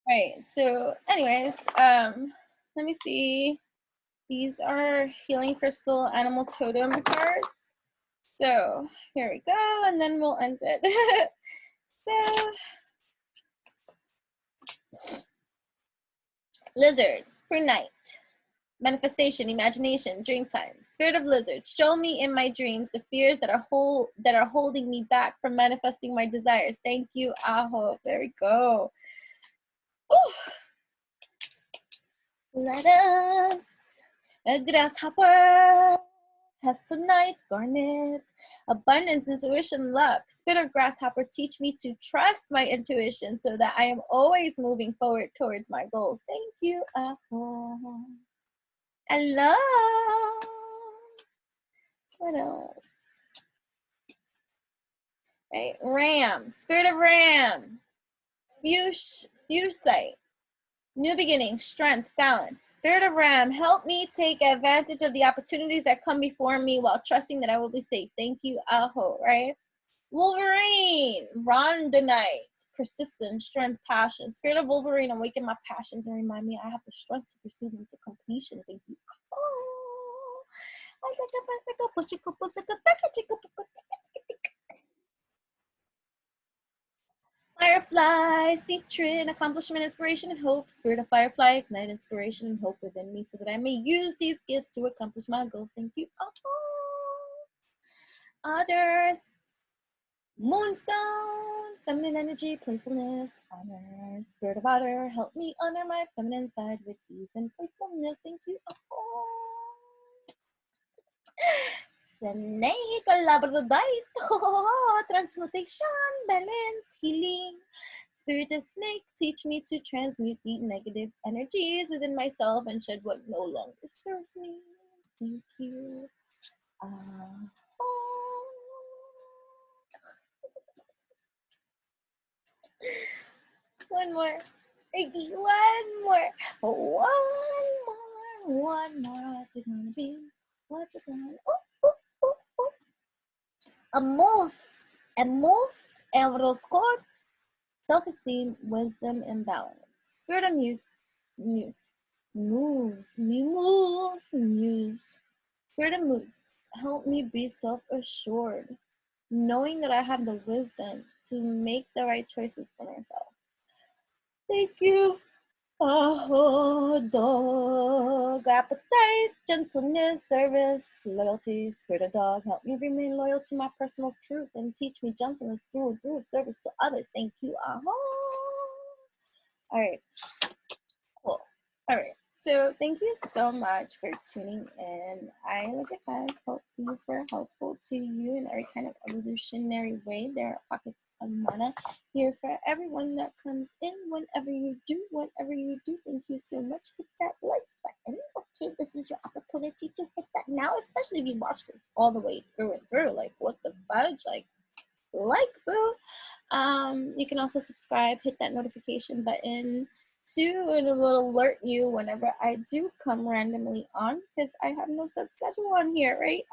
Right, so anyways, let me see. These are healing crystal animal totem cards. So here we go, and then we'll end it. So, lizard, free night, manifestation, imagination, dream signs, spirit of lizard. Show me in my dreams the fears that are holding me back from manifesting my desires. Thank you, Aho. There we go. Ooh. Let us, a grasshopper. Hestonite, garnet, abundance, intuition, luck. Spirit of grasshopper, teach me to trust my intuition so that I am always moving forward towards my goals. Thank you. Hello. What else? Right, ram, spirit of ram. Fuse sight. New beginning, strength, balance. Spirit of Ram, help me take advantage of the opportunities that come before me while trusting that I will be safe. Thank you, Aho, right? Wolverine, Rondonite, persistence, strength, passion. Spirit of Wolverine, awaken my passions and remind me I have the strength to pursue them to completion. Thank you. Oh. Firefly, citron, accomplishment, inspiration, and hope. Spirit of Firefly, ignite inspiration and hope within me so that I may use these gifts to accomplish my goal. Thank you. Others, Moonstone, feminine energy, playfulness, honor. Spirit of otter, help me honor my feminine side with ease and playfulness. Thank you. Snake, labradorite, transmutation, balance, healing. Spirit of snake, teach me to transmute the negative energies within myself and shed what no longer serves me. Thank you. One more. Iggy, one more. One more. What's it gonna be? What's it gonna be? Ooh. A moose, self-esteem, wisdom, and balance. Spirit of muse, Moves, me moves, muse. Spirit of moves, help me be self-assured, knowing that I have the wisdom to make the right choices for myself. Thank you. Oh, dog, appetite, gentleness, service, loyalty, spirit of dog, help me remain loyal to my personal truth and teach me gentleness through service to others. Thank you. All right, cool. All right, so thank you so much for tuning in. Like I said, hope these were helpful to you in every kind of evolutionary way. There are pockets of mana here for everyone that comes in. Whatever you do, thank you so much. Hit that like button. Okay, this is your opportunity to hit that now, especially if you watch this all the way through and through. Like, what the fudge? Like boo. You can also subscribe, hit that notification button too, and it will alert you whenever I do come randomly on, because I have no set schedule on here, right?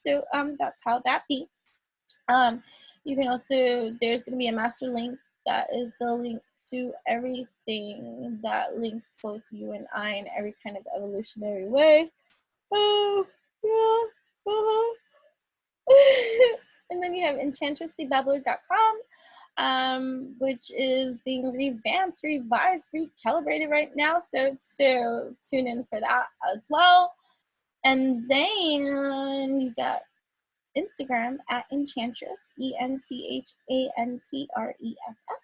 So that's how that be. You can also, there's gonna be a master link that is the link to everything that links both you and I in every kind of evolutionary way. Oh yeah. And then you have enchantressthebabbler.com, which is being revamped, revised, recalibrated right now. So tune in for that as well. And then you got Instagram at Enchantress, ENCHANTRESS.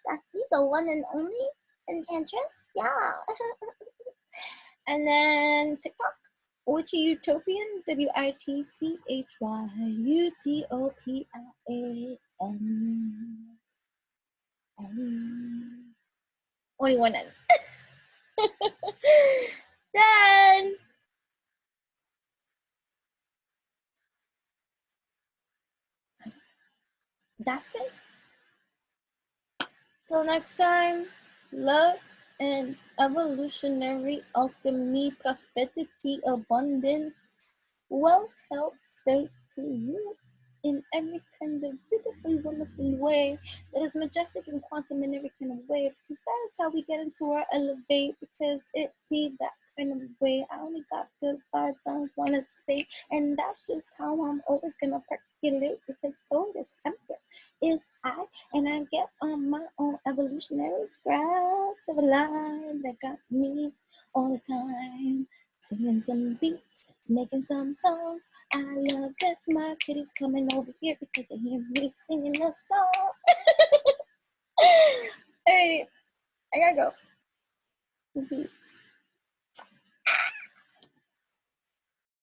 That's me, the one and only Enchantress. Yeah. And then TikTok, Witchy Utopian, WITCHYUTOPIAN. Only one N. Then that's it. Till next time, love and evolutionary alchemy, prosperity, abundance, wealth, health, state to you in every kind of beautiful, wonderful way that is majestic and quantum in every kind of way, because that is how we get into our elevate, because it be that kind of way. I only got good vibes, I don't want to say, and that's just how I'm always gonna percolate, because this empress is I, and I get on my own evolutionary scraps of a line that got me all the time singing some beats, making some songs. I love this. My kitty's coming over here because they hear me singing a song. Hey, I gotta go.